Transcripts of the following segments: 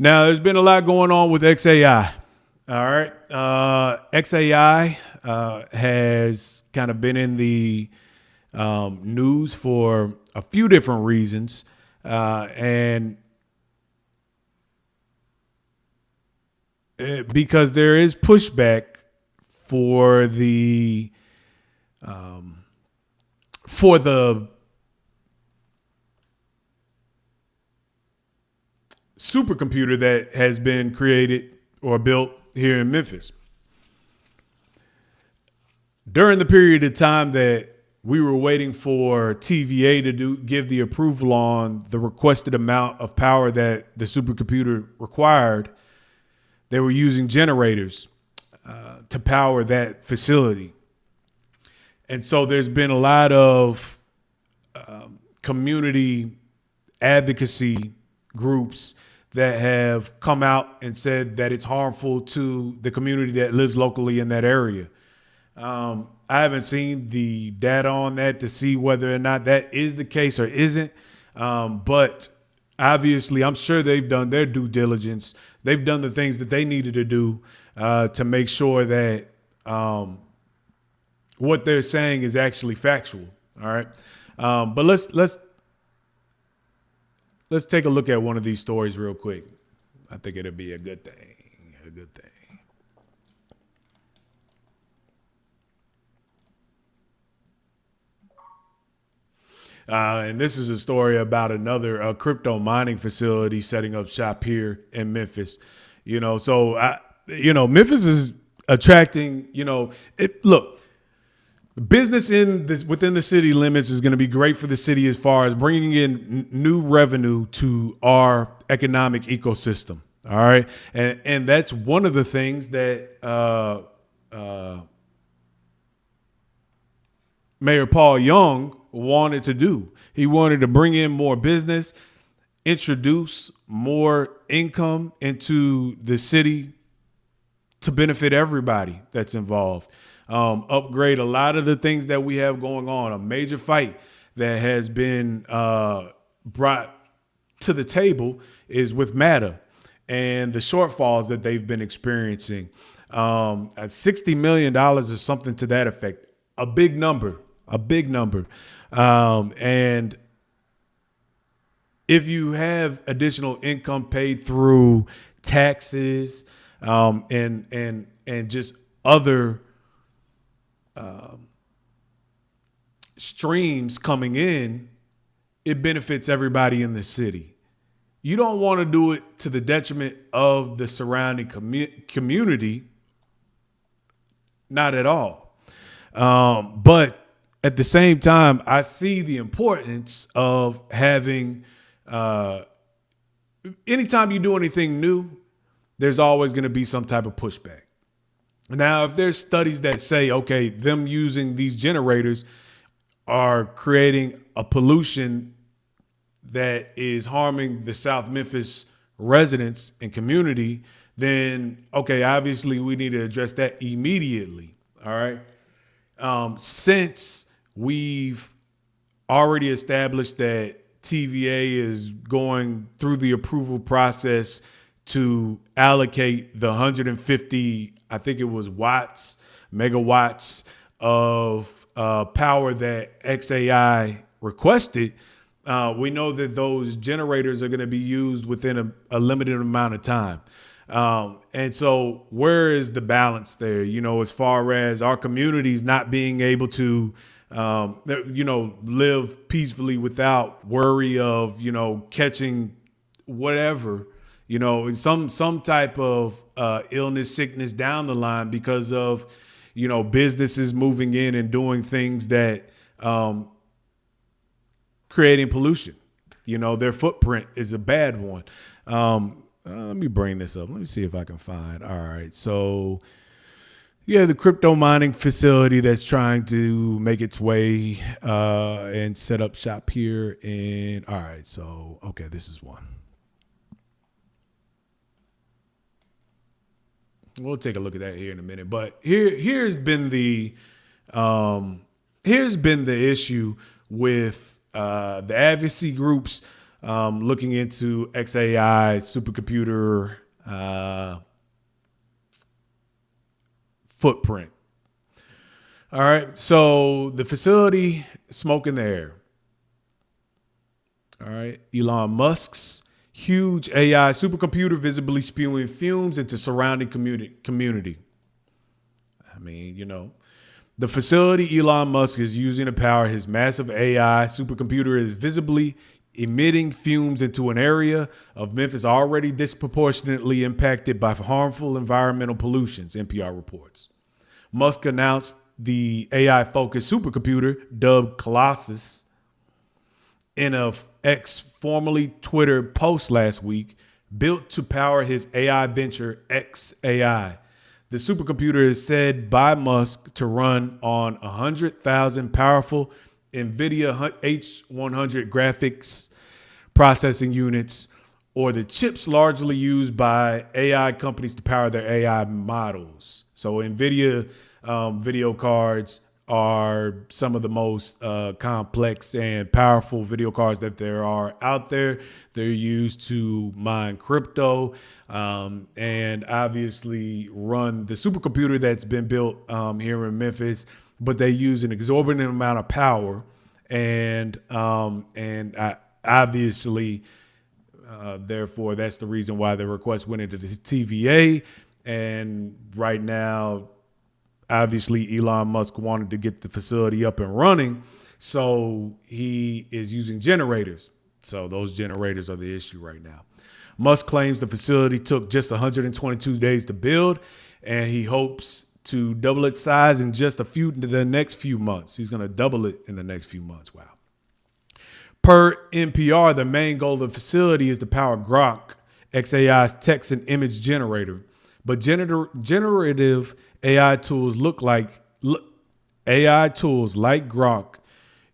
Now, there's been a lot going on with xAI. All right. xAI has kind of been in the news for a few different reasons. And because there is pushback for the supercomputer that has been created or built here in Memphis. During the period of time that we were waiting for TVA to give the approval on the requested amount of power that the supercomputer required, they were using generators to power that facility. And so there's been a lot of community advocacy groups that have come out and said that it's harmful to the community that lives locally in that area. I haven't seen the data on that to see whether or not that is the case or isn't. But obviously, I'm sure they've done their due diligence. They've done the things that they needed to do to make sure that what they're saying is actually factual. All right. But let's take a look at one of these stories real quick. I think it'll be a good thing. And this is a story about another crypto mining facility setting up shop here in Memphis. Memphis is attracting, look, business within the city limits is going to be great for the city as far as bringing in new revenue to our economic ecosystem. All right. And that's one of the things that Mayor Paul Young wanted to do. He wanted to bring in more business, introduce more income into the city to benefit everybody that's involved. Upgrade a lot of the things that we have going on. A major fight that has been brought to the table is with MATA and the shortfalls that they've been experiencing. $60 million or something to that effect. A big number. And if you have additional income paid through taxes and just other streams coming in, it benefits everybody in the city. You don't want to do it to the detriment of the surrounding community. Not at all. But at the same time, I see the importance of having, anytime you do anything new, there's always going to be some type of pushback. Now, if there's studies that say, okay, them using these generators are creating a pollution that is harming the South Memphis residents and community, then, okay, obviously we need to address that immediately. All right. Since we've already established that TVA is going through the approval process to allocate the 150, I think it was megawatts of power that xAI requested, we know that those generators are going to be used within a limited amount of time. And so where is the balance there, as far as our communities not being able to, live peacefully without worry of, catching whatever, some type of illness, sickness down the line because of, businesses moving in and doing things that creating pollution. Their footprint is a bad one. Let me bring this up. Let me see if I can find. All right. So, the crypto mining facility that's trying to make its way and set up shop here. And all right. So, okay, this is one. We'll take a look at that here in a minute. But here's been the issue with the advocacy groups looking into xAI supercomputer footprint. All right. So the facility, smoke in the air. All right. Elon Musk's huge AI supercomputer visibly spewing fumes into surrounding community. I mean, the facility Elon Musk is using to power his massive AI supercomputer is visibly emitting fumes into an area of Memphis already disproportionately impacted by harmful environmental pollutions, NPR reports. Musk announced the AI-focused supercomputer, dubbed Colossus, in a X, formerly Twitter, post last week, built to power his AI venture, xAI. The supercomputer is said by Musk to run on 100,000 powerful NVIDIA H100 graphics processing units, or the chips largely used by AI companies to power their AI models. So NVIDIA video cards are some of the most complex and powerful video cards that there are out there. They're used to mine crypto and obviously run the supercomputer that's been built here in Memphis, but they use an exorbitant amount of power. And obviously, therefore, that's the reason why the request went into the TVA. And right now, obviously, Elon Musk wanted to get the facility up and running, so he is using generators. So those generators are the issue right now. Musk claims the facility took just 122 days to build, and he hopes to double its size in just the next few months. He's going to double it in the next few months. Wow. Per NPR, the main goal of the facility is to power Grok, xAI's text and image generator. But generative AI tools AI tools like Grok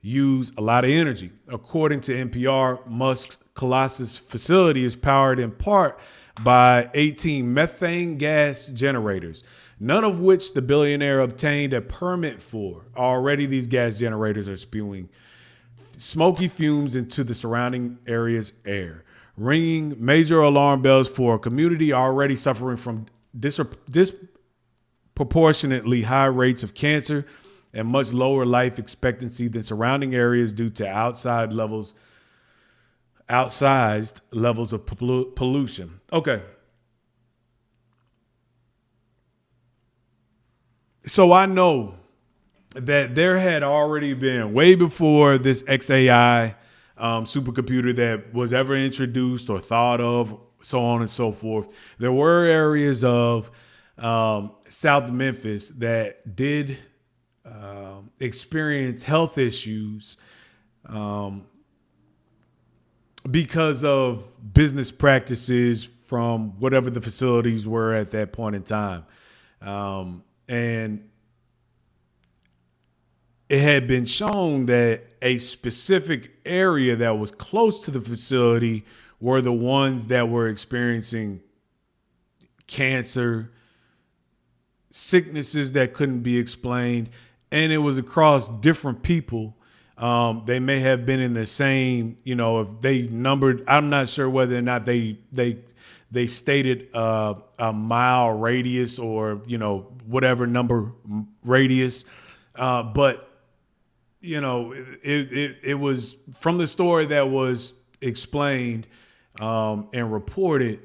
use a lot of energy. According to NPR, Musk's Colossus facility is powered in part by 18 methane gas generators, none of which the billionaire obtained a permit for. Already, these gas generators are spewing smoky fumes into the surrounding area's air, ringing major alarm bells for a community already suffering from disproportionately high rates of cancer and much lower life expectancy than surrounding areas due to outsized levels of pollution. Okay. So I know that there had already been, way before this xAI supercomputer that was ever introduced or thought of, so on and so forth, there were areas of South Memphis that did experience health issues because of business practices from whatever the facilities were at that point in time. And it had been shown that a specific area that was close to the facility were the ones that were experiencing cancer, sicknesses that couldn't be explained, and it was across different people. They may have been in the same, if they numbered, I'm not sure whether or not they stated a mile radius or, whatever number radius. But, it was from the story that was explained and reported,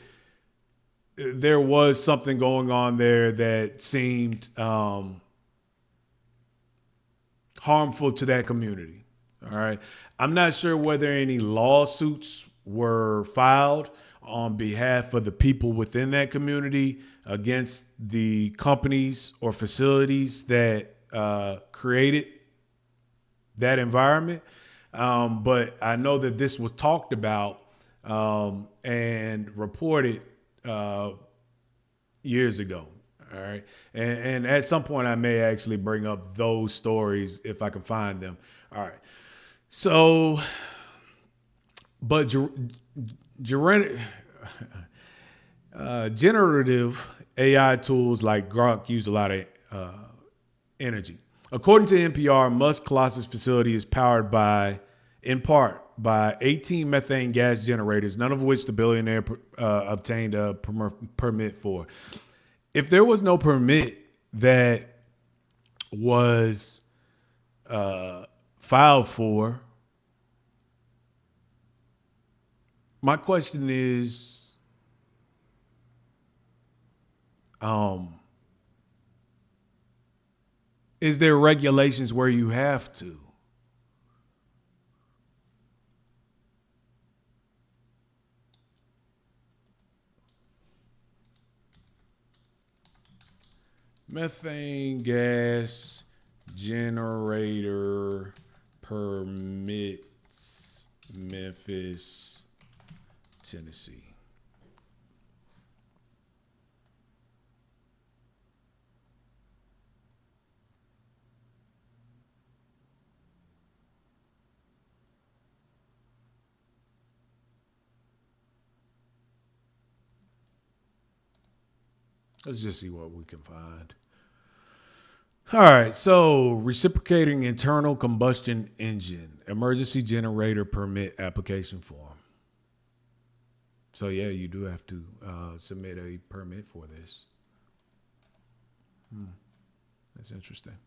there was something going on there that seemed harmful to that community. All right. I'm not sure whether any lawsuits were filed on behalf of the people within that community against the companies or facilities that created that environment. But I know that this was talked about and reported years ago. All right. And at some point I may actually bring up those stories if I can find them. All right. So, but generative AI tools like Grok use a lot of energy. According to NPR, Musk Colossus facility is powered by, in part, by 18 methane gas generators, none of which the billionaire obtained a permit for. If there was no permit that was filed for, my question is there regulations where you have to? Methane gas generator permits, Memphis, Tennessee. Let's just see what we can find. All right, so reciprocating internal combustion engine, emergency generator permit application form. So yeah, you do have to submit a permit for this. That's interesting.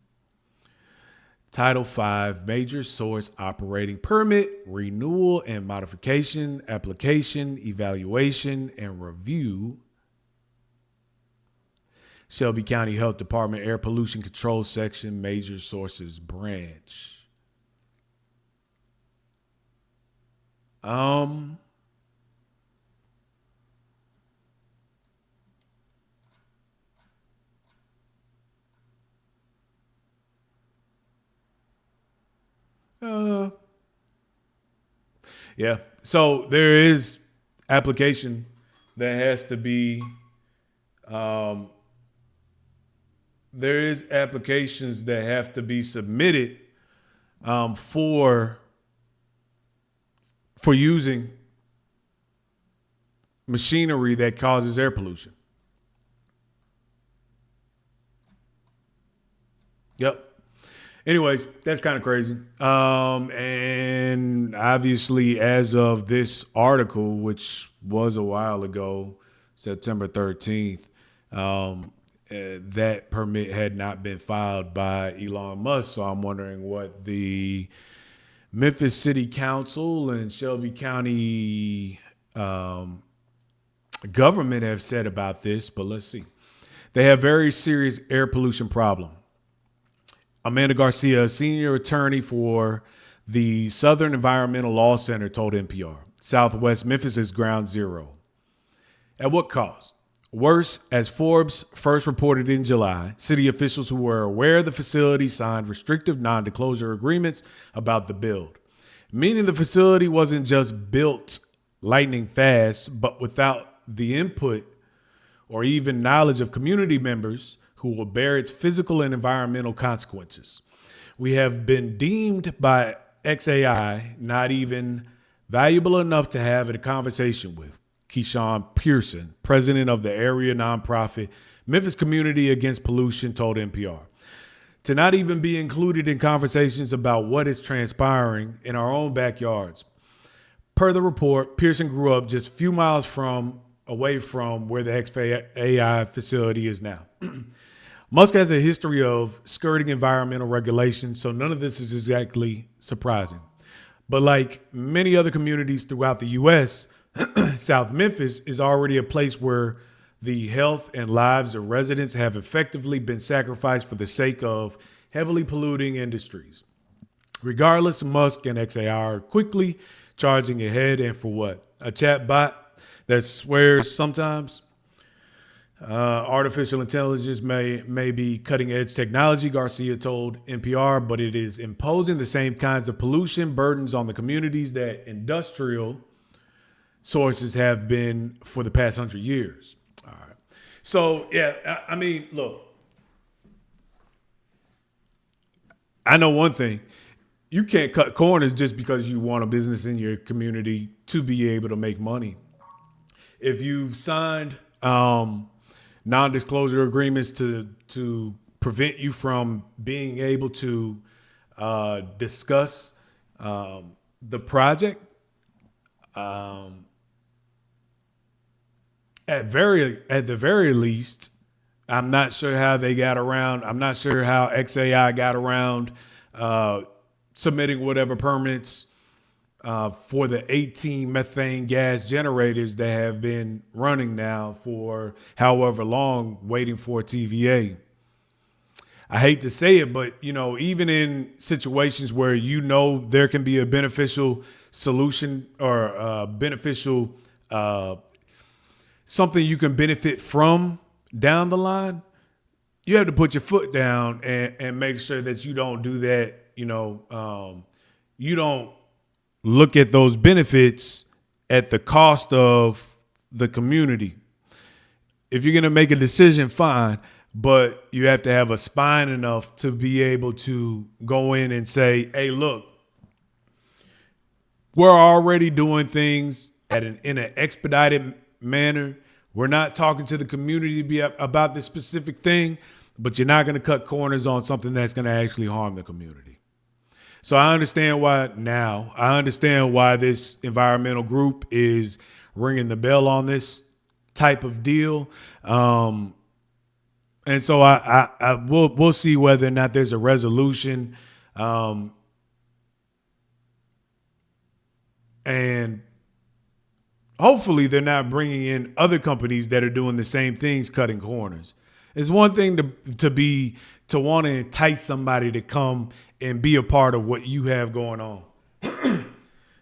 Title 5, Major Source Operating Permit, Renewal and Modification, Application, Evaluation, and Review. Shelby County Health Department Air Pollution Control Section, Major Sources Branch. Yeah. So there is application that has to be there is applications that have to be submitted for using machinery that causes air pollution. Yep. Anyways, that's kind of crazy. And obviously, as of this article, which was a while ago, September 13th, that permit had not been filed by Elon Musk. So I'm wondering what the Memphis City Council and Shelby County government have said about this. But let's see. They have very serious air pollution problem. Amanda Garcia, a senior attorney for the Southern Environmental Law Center, told NPR, Southwest Memphis is ground zero. At what cost? Worse, as Forbes first reported in July, city officials who were aware of the facility signed restrictive non-disclosure agreements about the build, meaning the facility wasn't just built lightning fast, but without the input or even knowledge of community members who will bear its physical and environmental consequences. We have been deemed by xAI not even valuable enough to have a conversation with. Keyshawn Pearson, president of the area nonprofit Memphis Community Against Pollution, told NPR. To not even be included in conversations about what is transpiring in our own backyards. Per the report, Pearson grew up just a few miles away from where the xAI facility is now. Musk has a history of skirting environmental regulations, so none of this is exactly surprising. But like many other communities throughout the U.S., South Memphis is already a place where the health and lives of residents have effectively been sacrificed for the sake of heavily polluting industries. Regardless, Musk and xAI are quickly charging ahead, and for what? A chat bot that swears sometimes? Artificial intelligence may be cutting edge technology, Garcia told NPR, but it is imposing the same kinds of pollution burdens on the communities that industrial sources have been for the past 100 years. All right. So, yeah, I mean, look, I know one thing. You can't cut corners just because you want a business in your community to be able to make money. If you've signed non-disclosure agreements to prevent you from being able to discuss the project, um, at the very least, I'm not sure how they got around. I'm not sure how xAI got around uh, submitting whatever permits for the 18 methane gas generators that have been running now for however long, waiting for TVA. I hate to say it, but even in situations where there can be a beneficial solution or beneficial something you can benefit from down the line, you have to put your foot down and make sure that you don't do that. You don't look at those benefits at the cost of the community. If you're going to make a decision, fine, but you have to have a spine enough to be able to go in and say, hey, look, we're already doing things in an expedited manner. We're not talking to the community about this specific thing, but you're not going to cut corners on something that's going to actually harm the community. So I understand why this environmental group is ringing the bell on this type of deal. And so we'll see whether or not there's a resolution. And hopefully they're not bringing in other companies that are doing the same things, cutting corners. It's one thing to want to entice somebody to come and be a part of what you have going on.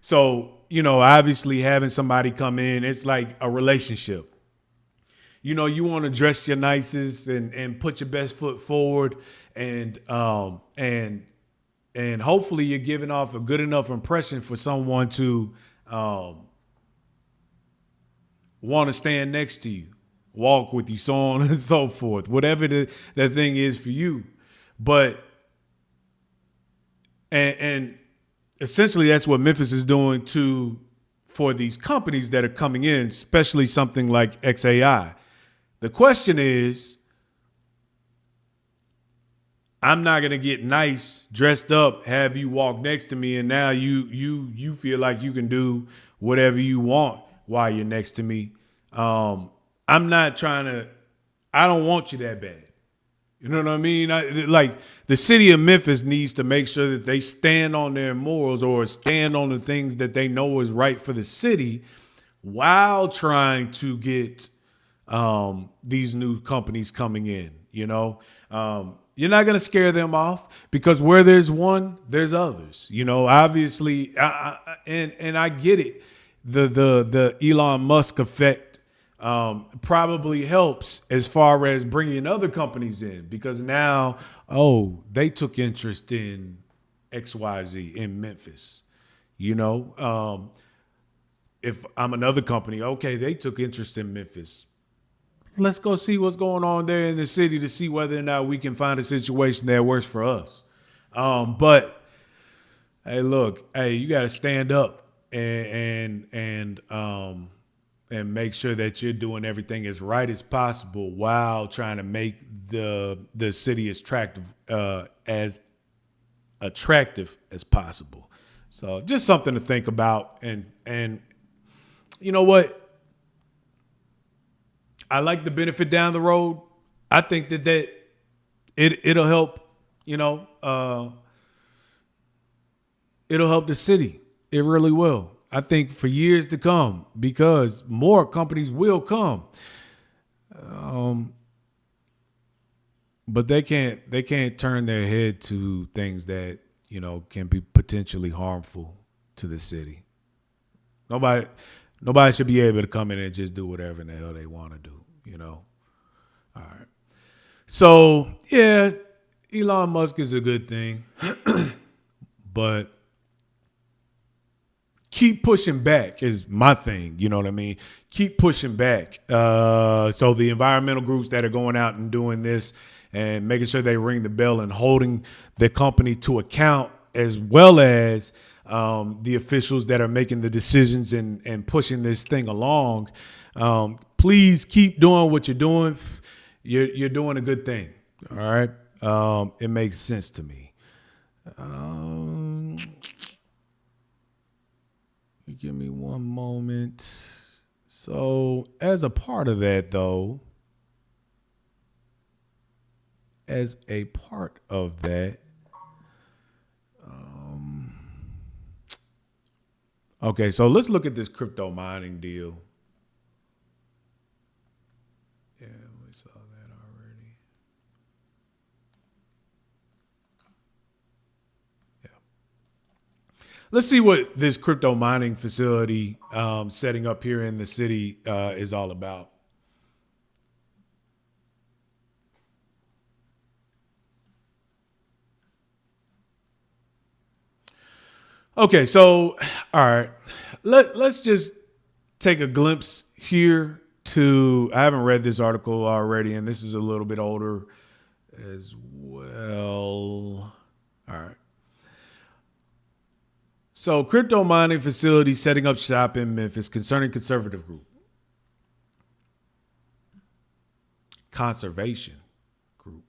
So, obviously having somebody come in, it's like a relationship. You want to dress your nicest and put your best foot forward, and hopefully you're giving off a good enough impression for someone to want to stand next to you, walk with you, so on and so forth, whatever the thing is for you. But and essentially that's what Memphis is doing for these companies that are coming in, especially something like xAI. The question is, I'm not gonna get nice, dressed up, have you walk next to me, and now you feel like you can do whatever you want while you're next to me. I don't want you that bad. You know what I mean? Like the city of Memphis needs to make sure that they stand on their morals or stand on the things that they know is right for the city while trying to get these new companies coming in. You're not going to scare them off, because where there's one, there's others. Obviously, and I get it. The Elon Musk effect probably helps as far as bringing other companies in, because now, they took interest in XYZ in Memphis. If I'm another company, okay, they took interest in Memphis. Let's go see what's going on there in the city to see whether or not we can find a situation that works for us. But hey, look, you got to stand up and make sure that you're doing everything as right as possible while trying to make the city as attractive as possible. So just something to think about. And you know what? I like the benefit down the road. I think that it'll help, it'll help the city. It really will. I think for years to come, because more companies will come. But they can't turn their head to things that, can be potentially harmful to the city. Nobody should be able to come in and just do whatever in the hell they want to do, All right. So, yeah, Elon Musk is a good thing, but keep pushing back is my thing. You know what I mean? Keep pushing back. So the environmental groups that are going out and doing this and making sure they ring the bell and holding the company to account, as well as the officials that are making the decisions and pushing this thing along. Please keep doing what you're doing. You're doing a good thing. All right. It makes sense to me. Give me one moment. So, as a part of that, though, okay, so let's look at this crypto mining deal. Yeah, we saw that already. Yeah. Let's see what this crypto mining facility setting up here in the city is all about. Okay, so all right, let's just take a glimpse here to. I haven't read this article already, and this is a little bit older as well. All right. So, crypto mining facility setting up shop in Memphis concerning conservative group. Conservation group.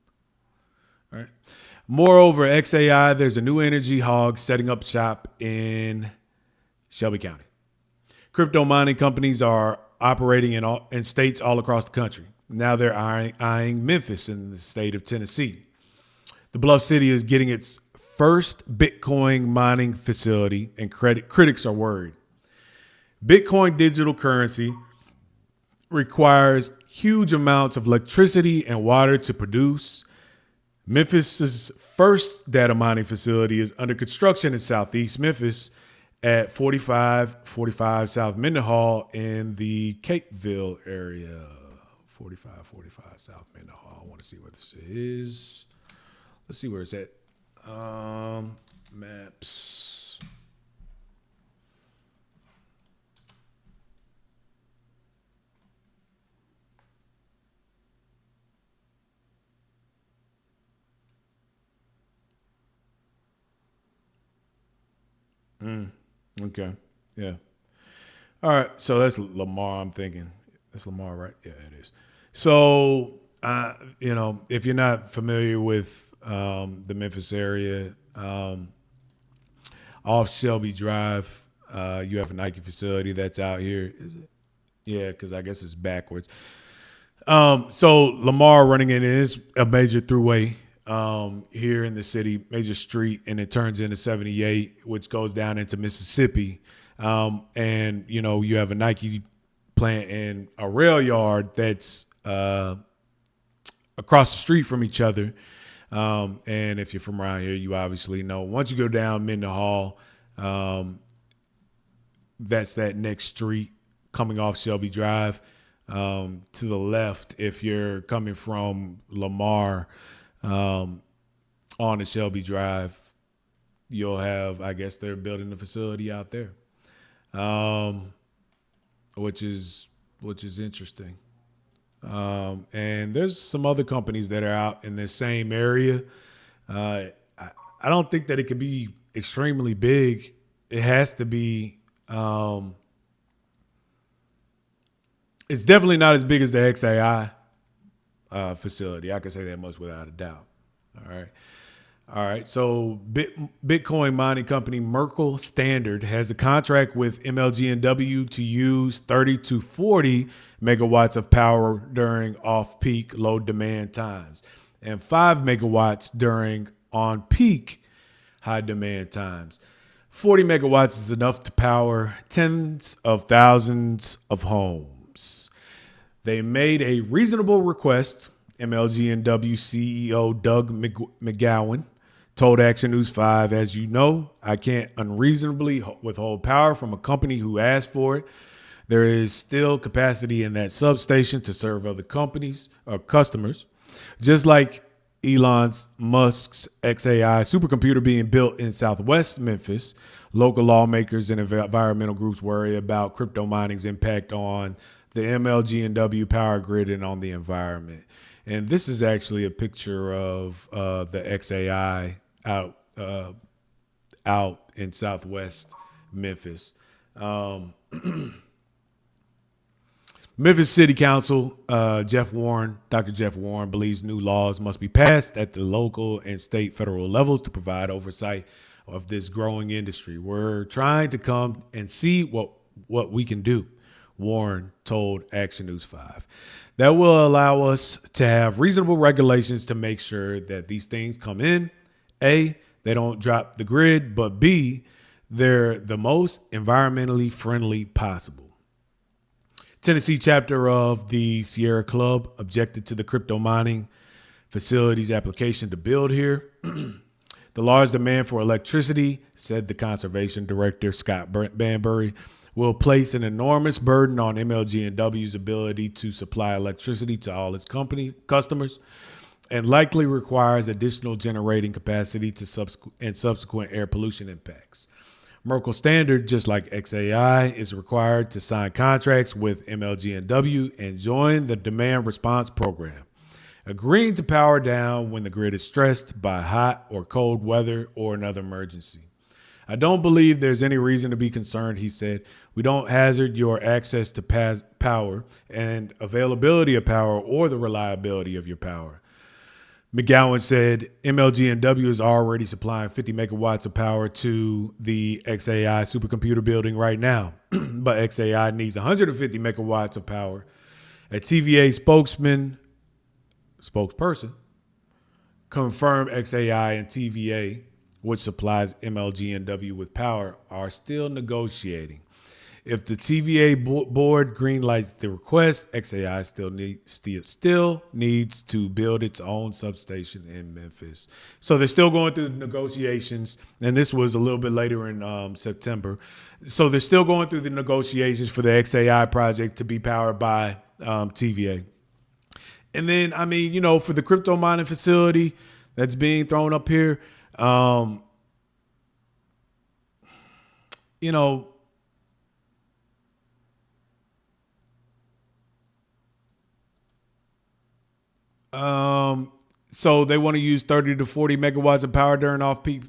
All right. Moreover, xAI, there's a new energy hog setting up shop in Shelby County. Crypto mining companies are operating in states all across the country. Now they're eyeing Memphis in the state of Tennessee. The Bluff City is getting its first Bitcoin mining facility, and critics are worried. Bitcoin digital currency requires huge amounts of electricity and water to produce. Memphis's first data mining facility is under construction in Southeast Memphis at 4545 South Mendenhall in the Capeville area. 4545 South Mendenhall. I want to see where this is. Let's see where it's at. Maps. Okay. Yeah. All right. So that's Lamar, I'm thinking. That's Lamar, right? Yeah, it is. So, if you're not familiar with the Memphis area, off Shelby Drive, you have a Nike facility that's out here. Is it? Yeah, because I guess it's backwards. So Lamar running in is a major throughway here in the city, major street, and it turns into 78, which goes down into Mississippi. And you have a Nike plant and a rail yard that's across the street from each other. And if you're from around here, you obviously know. Once you go down Mendenhall, that's that next street coming off Shelby Drive. To the left, if you're coming from Lamar on the Shelby Drive, you'll have, I guess they're building the facility out there, which is interesting. And there's some other companies that are out in the same area. I don't think that it could be extremely big. It has to be. It's definitely not as big as the xAI facility. I can say that much without a doubt. All right. So Bitcoin mining company Merkle Standard has a contract with MLG&W to use 30 to 40 megawatts of power during off-peak low demand times and 5 megawatts during on-peak high demand times. 40 megawatts is enough to power tens of thousands of homes. They made a reasonable request. MLG&W CEO Doug McGowan told Action News 5, as you know, I can't unreasonably withhold power from a company who asked for it. There is still capacity in that substation to serve other companies or customers. Just like Elon Musk's xAI supercomputer being built in Southwest Memphis, local lawmakers and environmental groups worry about crypto mining's impact on the MLG&W power grid and on the environment. And this is actually a picture of the xAI out in Southwest Memphis. Memphis City Council, Dr. Jeff Warren, believes new laws must be passed at the local and state federal levels to provide oversight of this growing industry. We're trying to come and see what we can do, Warren told Action News 5. That will allow us to have reasonable regulations to make sure that these things come in. A, they don't drop the grid, but B, they're the most environmentally friendly possible. Tennessee chapter of the Sierra Club objected to the crypto mining facilities application to build here. The large demand for electricity, said the conservation director, Scott Banbury, will place an enormous burden on MLG&W's ability to supply electricity to all its customers, and likely requires additional generating capacity to subsequent air pollution impacts. Merkle Standard, just like xAI, is required to sign contracts with MLG&W and join the demand response program, agreeing to power down when the grid is stressed by hot or cold weather or another emergency. I don't believe there's any reason to be concerned, he said. We don't hazard your access to power and availability of power or the reliability of your power. McGowan said MLG&W is already supplying 50 megawatts of power to the xAI supercomputer building right now, but xAI needs 150 megawatts of power. A TVA spokesperson confirmed xAI and TVA, which supplies MLG&W with power, are still negotiating. If the TVA board greenlights the request, xAI still needs to build its own substation in Memphis. So they're still going through the negotiations, and this was a little bit later in September. So they're still going through the negotiations for the xAI project to be powered by TVA. And then, I mean, you know, for the crypto mining facility that's being thrown up here, you know, so they want to use 30 to 40 megawatts of power during off-peak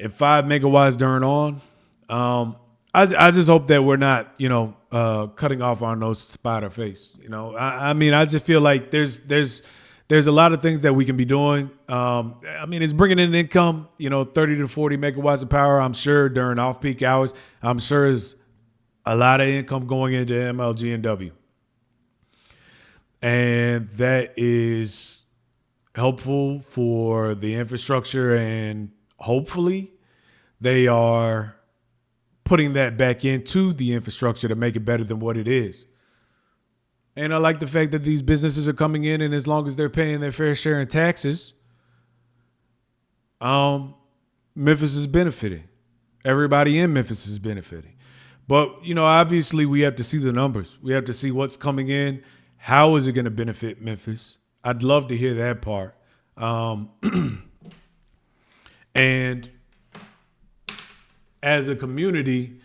and 5 megawatts during on. I just hope that we're not, you know, cutting off our nose to spite our face. You know, I mean, I just feel like there's a lot of things that we can be doing. I mean, it's bringing in income, you know, 30 to 40 megawatts of power, I'm sure, during off-peak hours. I'm sure is a lot of income going into MLG&W. And that is helpful for the infrastructure, and hopefully they are putting that back into the infrastructure to make it better than what it is. And I like the fact that these businesses are coming in, and as long as they're paying their fair share in taxes, Memphis is benefiting. Everybody in Memphis is benefiting. But, you know, obviously we have to see the numbers. We have to see what's coming in. How is it going to benefit Memphis? I'd love to hear that part. And as a community,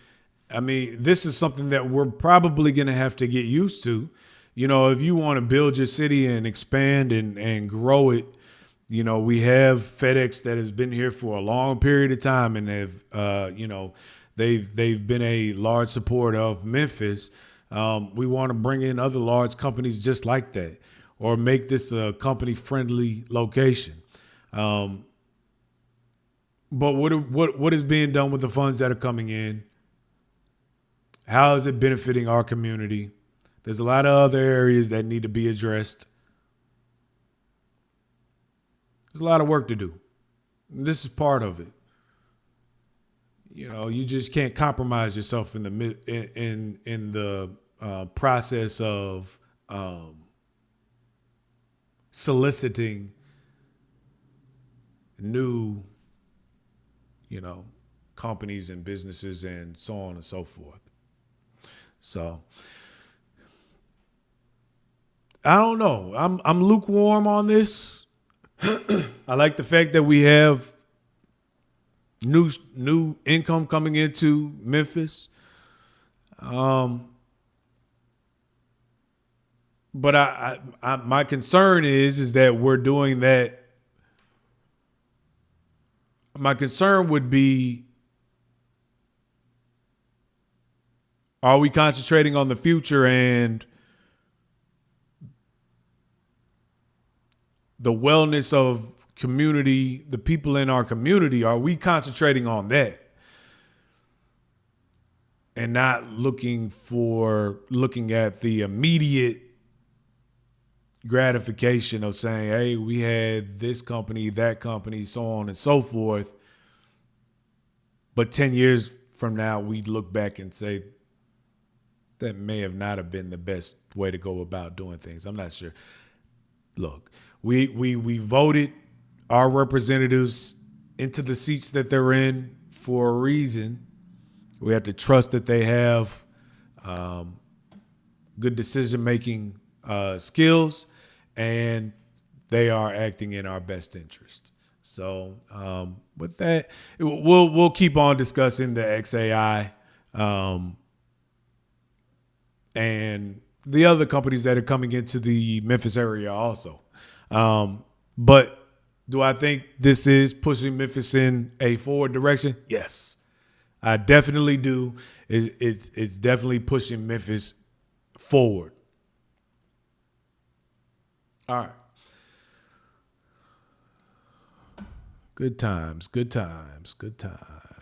I mean, this is something that we're probably going to have to get used to. You know, if you want to build your city and expand and grow it, you know, we have FedEx that has been here for a long period of time, and they've been a large supporter of Memphis. We want to bring in other large companies just like that, or make this a company-friendly location. But what is being done with the funds that are coming in? How is it benefiting our community? There's a lot of other areas that need to be addressed. There's a lot of work to do. This is part of it. You know, you just can't compromise yourself in the process of soliciting new, you know, companies and businesses and so on and so forth. So I don't know. I'm lukewarm on this. I like the fact that we have new income coming into Memphis. But I my concern is that we're doing that. My concern would be, are we concentrating on the future and the wellness of community, the people in our community, are we concentrating on that and not looking at the immediate gratification of saying, hey, we had this company, that company, so on and so forth. But 10 years from now, we look back and say that may have not have been the best way to go about doing things. I'm not sure. Look, we voted our representatives into the seats that they're in for a reason. We have to trust that they have good decision-making skills, and they are acting in our best interest. So with that, we'll keep on discussing the xAI and the other companies that are coming into the Memphis area also. But do I think this is pushing Memphis in a forward direction? Yes, I definitely do. It's definitely pushing Memphis forward. All right. Good times, good times, good times.